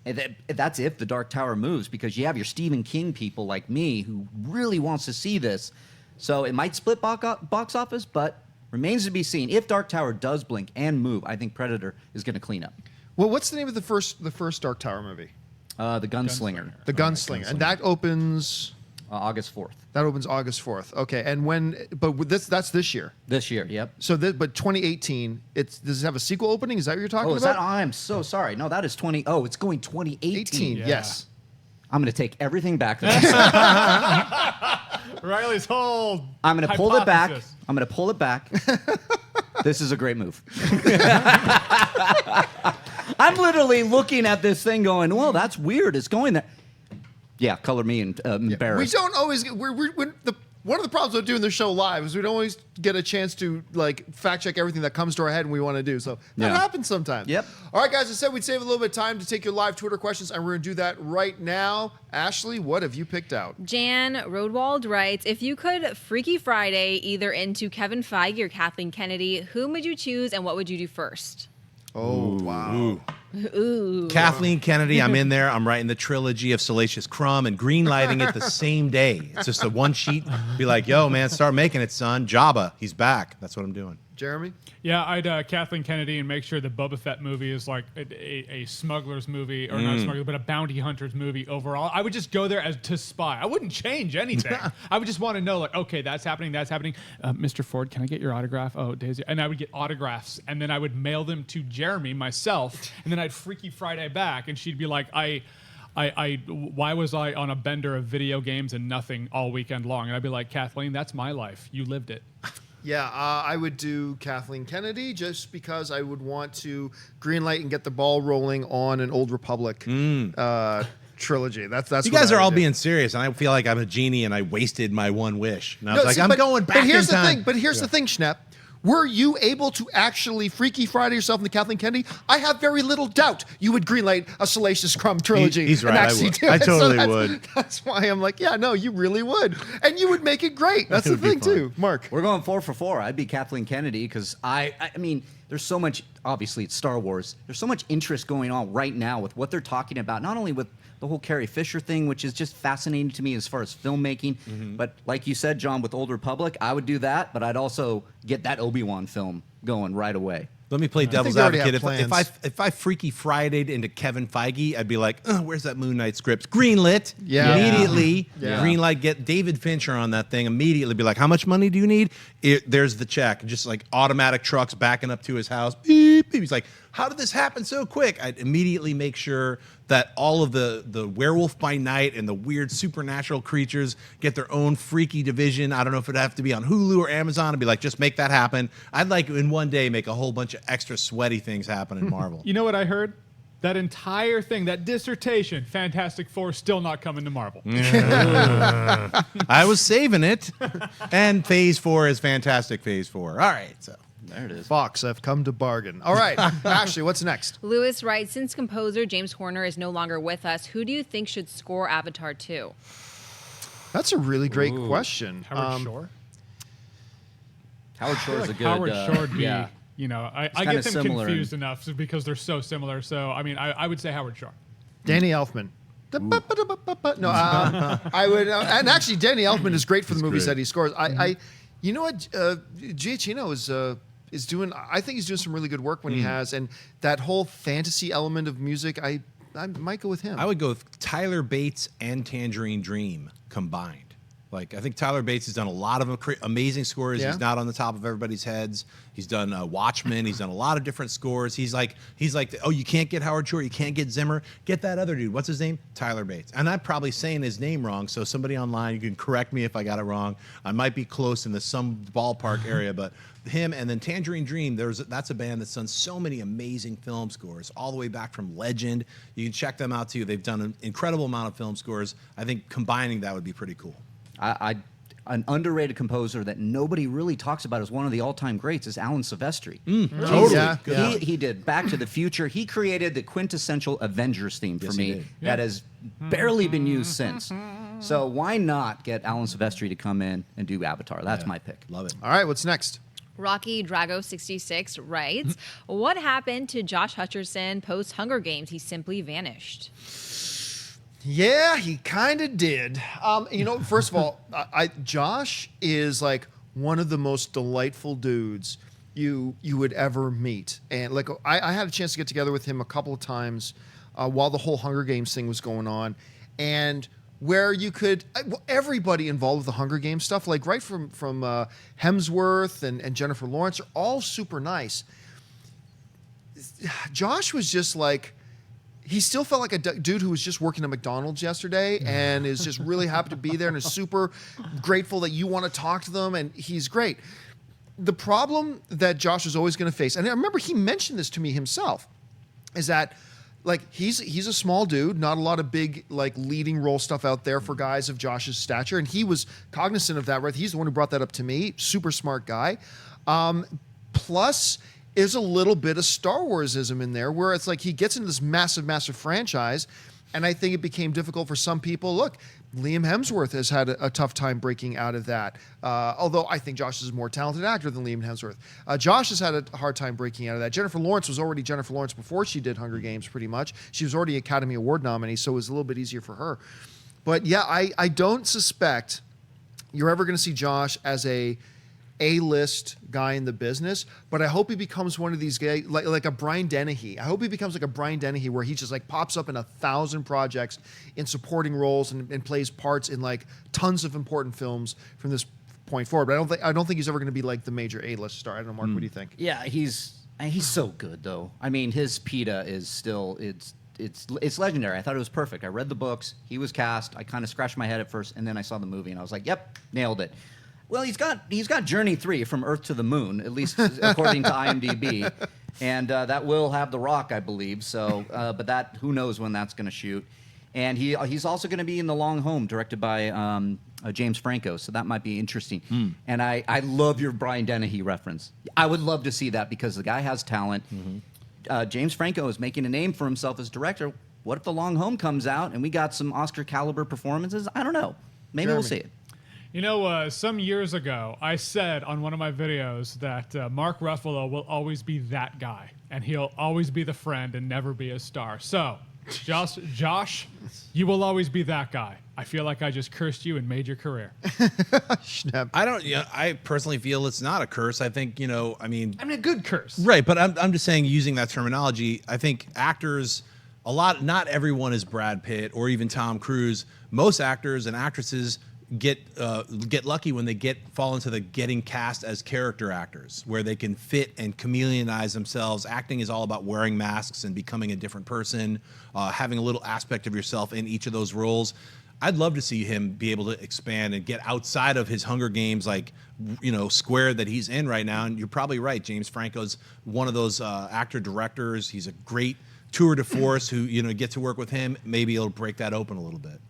And that's if The Dark Tower moves, because you have your Stephen King people like me who really wants to see this. So it might split box office, but remains to be seen. If Dark Tower does blink and move, I think Predator is going to clean up. Well, what's the name of the first Dark Tower movie? The Gunslinger. The Gunslinger. And that opens... August 4th. That opens August 4th. Okay, and when... But that's this year. This year, yep. So, but 2018, does it have a sequel opening? Is that what you're talking Oh, is about? that... I'm so sorry. No, that is 20... Oh, it's going 2018. 18, Yeah. yes. I'm going to take everything back. That Riley's whole I'm going to pull it back. hypothesis. I'm going to pull it back. This is a great move. I'm literally looking at this thing going, well, that's weird. It's going there. Yeah, color me embarrassed. We don't always... One of the problems with doing the show live is we don't always get a chance to fact check everything that comes to our head and we want to do. So that happens sometimes. Yep. All right, guys. I said we'd save a little bit of time to take your live Twitter questions, and we're going to do that right now. Ashley, what have you picked out? Jan Rodwald writes, if you could Freaky Friday either into Kevin Feige or Kathleen Kennedy, whom would you choose and what would you do first? Oh, wow. Ooh. Kathleen Kennedy, I'm in there. I'm writing the trilogy of Salacious Crumb and greenlighting it the same day. It's just a one sheet. Be like, yo, man, start making it, son. Jabba, he's back. That's what I'm doing. Jeremy? Yeah, I'd Kathleen Kennedy and make sure the Boba Fett movie is like a smuggler's movie, or not a smuggler, but a bounty hunter's movie overall. I would just go there as to spy. I wouldn't change anything. I would just want to know, like, okay, that's happening, that's happening. Mr. Ford, can I get your autograph? Oh, Daisy. And I would get autographs, and then I would mail them to Jeremy myself, and then I'd Freaky Friday back, and she'd be like, why was I on a bender of video games and nothing all weekend long? And I'd be like, Kathleen, that's my life. You lived it. Yeah, I would do Kathleen Kennedy just because I would want to greenlight and get the ball rolling on an Old Republic trilogy. That's You what guys I are would all do. being serious, and I feel like I'm a genie and I wasted my one wish. And I was No, like, see, I'm going back But here's in the time. thing. But here's the thing, Schnepp. Were you able to actually Freaky Friday yourself into Kathleen Kennedy? I have very little doubt you would greenlight a Salacious Crumb trilogy. He's and right, I actually would. do I it. totally that's, would. That's why I'm like, yeah, no, you really would. And you would make it great. That's It the would be thing, fun. too. Mark. We're going 4 for 4. I'd be Kathleen Kennedy because I mean, there's so much, obviously it's Star Wars. There's so much interest going on right now with what they're talking about, not only with the whole Carrie Fisher thing, which is just fascinating to me as far as filmmaking. But like you said, John, with Old Republic, I would do that, but I'd also get that Obi-Wan film going right away. Let me play devil's they already have advocate. plans. If I Freaky Friday'd into Kevin Feige, I'd be like, where's that Moon Knight script? Greenlit. Yeah. Immediately. Yeah. Greenlight, get David Fincher on that thing. Immediately be like, how much money do you need? There's the check. Just like automatic trucks backing up to his house. Beep, beep. He's like, how did this happen so quick? I'd immediately make sure that all of the Werewolf by Night and the weird supernatural creatures get their own freaky division. I don't know if it'd have to be on Hulu or Amazon. I'd be like, just make that happen. I'd like in one day make a whole bunch of extra sweaty things happen in Marvel. You know what I heard? That entire thing, that dissertation, Fantastic Four, still not coming to Marvel. I was saving it. And Phase 4 is Fantastic Phase 4. All right, so. There it is. Fox, I've come to bargain. All right, Ashley, what's next? Lewis writes, since composer James Horner is no longer with us, who do you think should score Avatar 2? That's a really great question. Howard Shore? Howard I feel Shore is a like good. Howard Shore would be, yeah. you know, I kinda get them similar confused enough because they're so similar. So, I mean, I would say Howard Shore. Danny Elfman. No, I would, and actually, Danny Elfman is great for the movies great. that he scores. You know what, Giacchino is doing. I think he's doing some really good work when he has, and that whole fantasy element of music. I might go with him. I would go with Tyler Bates and Tangerine Dream combined. Like, I think Tyler Bates has done a lot of amazing scores. Yeah. He's not on the top of everybody's heads. He's done Watchmen. He's done a lot of different scores. He's like, oh, you can't get Howard Shore. You can't get Zimmer. Get that other dude. What's his name? Tyler Bates. And I'm probably saying his name wrong. So somebody online, you can correct me if I got it wrong. I might be close in some ballpark area, but him and then Tangerine Dream, that's a band that's done so many amazing film scores, all the way back from Legend. You can check them out too. They've done an incredible amount of film scores. I think combining that would be pretty cool. An underrated composer that nobody really talks about as one of the all-time greats is Alan Silvestri. Totally. Yeah. He did Back to the Future. He created the quintessential Avengers theme for Yes, he me did. that has barely been used since. So why not get Alan Silvestri to come in and do Avatar? That's my pick. Love it. All right, what's next? Rocky Drago66 writes, what happened to Josh Hutcherson post Hunger Games? He simply vanished. Yeah, he kind of did. You know, first of all, Josh is like one of the most delightful dudes you would ever meet, and like I had a chance to get together with him a couple of times while the whole Hunger Games thing was going on, and where you could everybody involved with the Hunger Games stuff, like right from Hemsworth and Jennifer Lawrence, are all super nice. Josh was just like. He still felt like a dude who was just working at McDonald's yesterday and is just really happy to be there and is super grateful that you want to talk to them, and he's great. The problem that Josh is always going to face, and I remember he mentioned this to me himself, is that like he's a small dude, not a lot of big like leading role stuff out there for guys of Josh's stature, and he was cognizant of that, right? He's the one who brought that up to me. Super smart guy. Plus, is a little bit of Star Warsism in there where it's like he gets into this massive franchise, and I think it became difficult for some people. Look, Liam Hemsworth has had a tough time breaking out of that, although I think Josh is a more talented actor than Liam Hemsworth. Josh has had a hard time breaking out of that. Jennifer Lawrence was already Jennifer Lawrence before she did Hunger Games, pretty much. She was already Academy Award nominee, so it was a little bit easier for her. But yeah, I don't suspect you're ever going to see Josh as A-list guy in the business, but I hope he becomes one of these guys, like a Brian Dennehy. I hope he becomes like a Brian Dennehy, where he just like pops up in 1,000 projects in supporting roles and plays parts in like tons of important films from this point forward. But I don't think he's ever going to be like the major A-list star. I don't know, Mark. What do you think? Yeah, he's so good though. I mean, his PETA is still it's legendary. I thought it was perfect. I read the books. He was cast. I kind of scratched my head at first, and then I saw the movie, and I was like, "Yep, nailed it." Well, he's got Journey 3 from Earth to the Moon, at least according to IMDb, and that will have The Rock, I believe. So, but that who knows when that's going to shoot, and he's also going to be in The Long Home, directed by James Franco. So that might be interesting. And I love your Brian Dennehy reference. I would love to see that because the guy has talent. James Franco is making a name for himself as director. What if The Long Home comes out and we got some Oscar caliber performances? I don't know. Maybe we'll see it. You know, some years ago, I said on one of my videos that Mark Ruffalo will always be that guy, and he'll always be the friend and never be a star. So, Josh, you will always be that guy. I feel like I just cursed you and made your career. Schnepp. I personally feel it's not a curse. I think, I mean a good curse. Right, but I'm just saying, using that terminology, I think actors, not everyone is Brad Pitt or even Tom Cruise. Most actors and actresses get lucky when they fall into the getting cast as character actors, where they can fit and chameleonize themselves. Acting is all about wearing masks and becoming a different person, having a little aspect of yourself in each of those roles. I'd love to see him be able to expand and get outside of his Hunger Games, square that he's in right now. And you're probably right. James Franco's one of those actor directors. He's a great tour de force who get to work with him, maybe it'll break that open a little bit.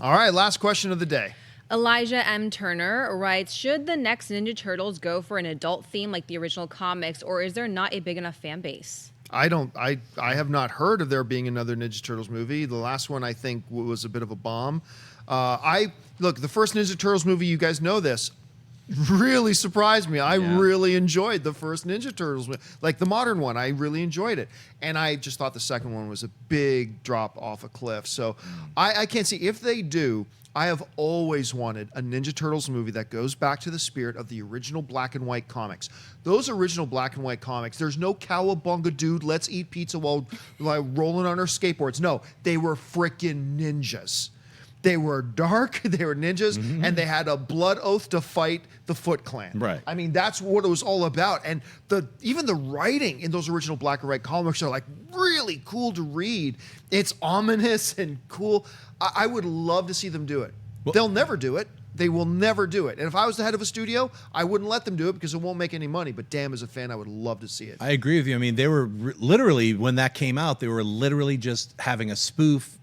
All right, last question of the day. Elijah M. Turner writes, should the next Ninja Turtles go for an adult theme like the original comics, or is there not a big enough fan base? I have not heard of there being another Ninja Turtles movie. The last one, I think, was a bit of a bomb. Look, the first Ninja Turtles movie, you guys know this, really surprised me. I really enjoyed the first Ninja Turtles, like the modern one. I really enjoyed it. And I just thought the second one was a big drop off a cliff. So I can't see if they do. I have always wanted a Ninja Turtles movie that goes back to the spirit of the original black and white comics. Those original black and white comics, there's no cowabunga dude, let's eat pizza while like rolling on our skateboards. No, they were freaking ninjas. They were dark, they were ninjas, and they had a blood oath to fight the Foot Clan. Right. I mean, that's what it was all about. And even the writing in those original black and white comics are like really cool to read. It's ominous and cool. I would love to see them do it. Well, they'll never do it. They will never do it. And if I was the head of a studio, I wouldn't let them do it because it won't make any money. But damn, as a fan, I would love to see it. I agree with you. I mean, they were literally, when that came out, they were literally just having a spoof,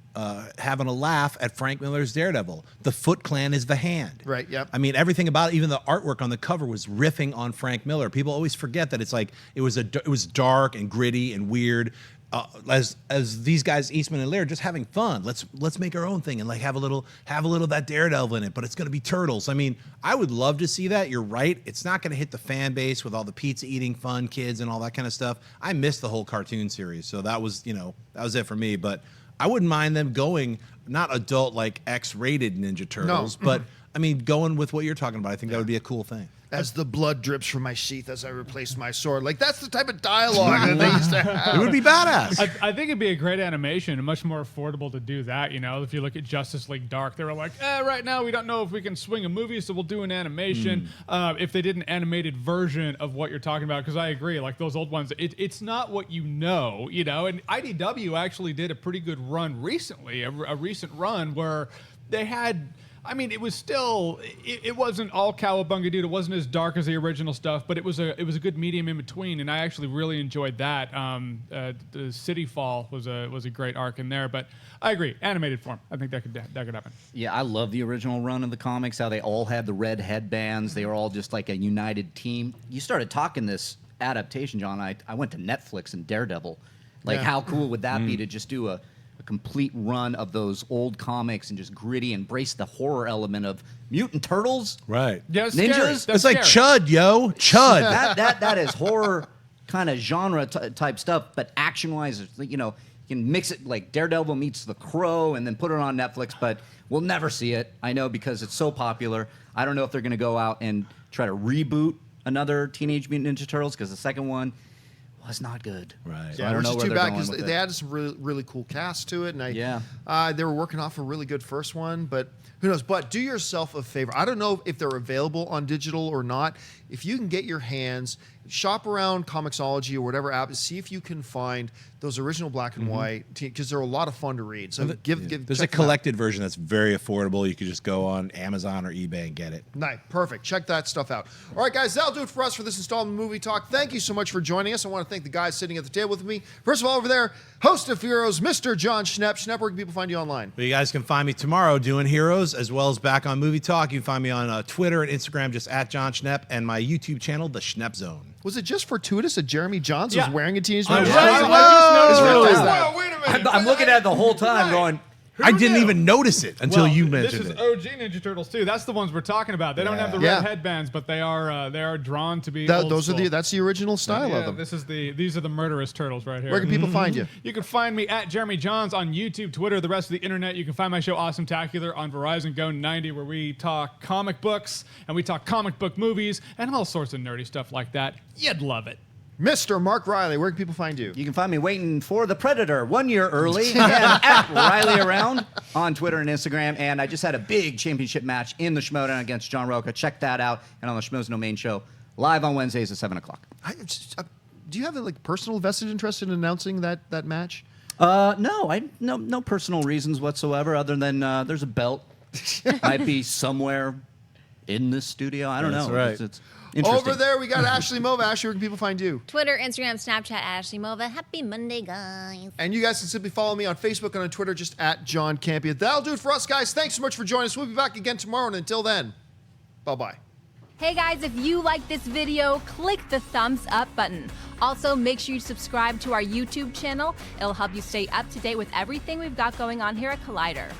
having a laugh at Frank Miller's Daredevil. The Foot Clan is the hand. Right, yep. I mean, everything about it, even the artwork on the cover was riffing on Frank Miller. People always forget that it's like, it was dark and gritty and weird. As these guys, Eastman and Laird, just having fun. Let's make our own thing and like have a little of that Daredevil in it, but it's going to be turtles. I mean, I would love to see that. You're right. It's not going to hit the fan base with all the pizza eating fun kids and all that kind of stuff. I missed the whole cartoon series, so that was it for me. But I wouldn't mind them going not adult like X-rated Ninja Turtles, but I mean going with what you're talking about. I think that would be a cool thing. As the blood drips from my sheath as I replace my sword. Like, that's the type of dialogue that they used to have. It would be badass. I think it'd be a great animation and much more affordable to do that. If you look at Justice League Dark, they were like, right now we don't know if we can swing a movie, so we'll do an animation. If they did an animated version of what you're talking about, because I agree, like those old ones, it's not what and IDW actually did a pretty good run recently, a recent run where they had... I mean, it was still, it wasn't all cowabunga dude. It wasn't as dark as the original stuff, but it was a good medium in between, and I actually really enjoyed that. The City Fall was a great arc in there, but I agree, animated form. I think that could happen. Yeah, I love the original run of the comics. How they all had the red headbands. They were all just like a united team. You started talking this adaptation, John. I went to Netflix and Daredevil. Like, how cool would that be to just do a complete run of those old comics and just gritty, embrace the horror element of mutant turtles, Right? Yeah, it's ninjas. Scary. It's like Chud, yo, Chud. That is horror kind of genre type stuff, but action wise, you can mix it like Daredevil meets The Crow and then put it on Netflix, but we'll never see it. I know, because it's so popular. I don't know if they're going to go out and try to reboot another Teenage Mutant Ninja Turtles, because the second one was not good. Right. So Yeah, I don't which know is where too they're bad going because with they it. added some really cool cast to it, and they were working off a really good first one, but who knows? But do yourself a favor. I don't know if they're available on digital or not. If you can get your hands, shop around Comixology or whatever app, see if you can find those original black and white, because they're a lot of fun to read. So There's check a them out. collected version that's very affordable. You could just go on Amazon or eBay and get it. Nice, perfect. Check that stuff out. All right, guys, that'll do it for us for this installment of Movie Talk. Thank you so much for joining us. I want to thank the guys sitting at the table with me. First of all, over there, host of Heroes, Mr. Jon Schnepp. Schnepp, where can people find you online? Well, you guys can find me tomorrow doing Heroes, as well as back on Movie Talk. You can find me on Twitter and Instagram, just at Jon Schnepp, and my YouTube channel, The Schnepp Zone. Was it just fortuitous that Jeremy Jahns Yeah. was wearing a Teenage I Mutant was- Ninja I Turtles? just noticed Whoa, that. wait a minute. I'm looking at it the whole time going, I didn't even notice it until you mentioned This it. is OG Ninja Turtles too. That's the ones we're talking about. They don't have the red Yeah. headbands, but they are drawn to be. old Those are school. that's the original style Yeah, of them. these are the murderous turtles right here. Where can people find you? You can find me at Jeremy Jahns on YouTube, Twitter, the rest of the internet. You can find my show Awesome Tacular on Verizon Go 90, where we talk comic books and we talk comic book movies and all sorts of nerdy stuff like that. You'd love it. Mr. Mark Riley, where can people find you? you can find me waiting for The Predator 1 year early and at Riley Around on Twitter and Instagram. And I just had a big championship match in the Schmodown against John Roca. Check that out. And on the Schmoes No Main show, live on Wednesdays at 7 o'clock. Do you have a personal vested interest in announcing that match? No personal reasons whatsoever, other than there's a belt. Might be somewhere in this studio. I don't That's know. right. It's interesting. Over there, we got Ashley Mova. Ashley, where can people find you? Twitter, Instagram, Snapchat, Ashley Mova. Happy Monday, guys. And you guys can simply follow me on Facebook and on Twitter, just at Jon Campea. That'll do it for us, guys. Thanks so much for joining us. We'll be back again tomorrow, and until then, bye-bye. Hey guys, if you like this video, click the thumbs up button. Also, make sure you subscribe to our YouTube channel. It'll help you stay up to date with everything we've got going on here at Collider.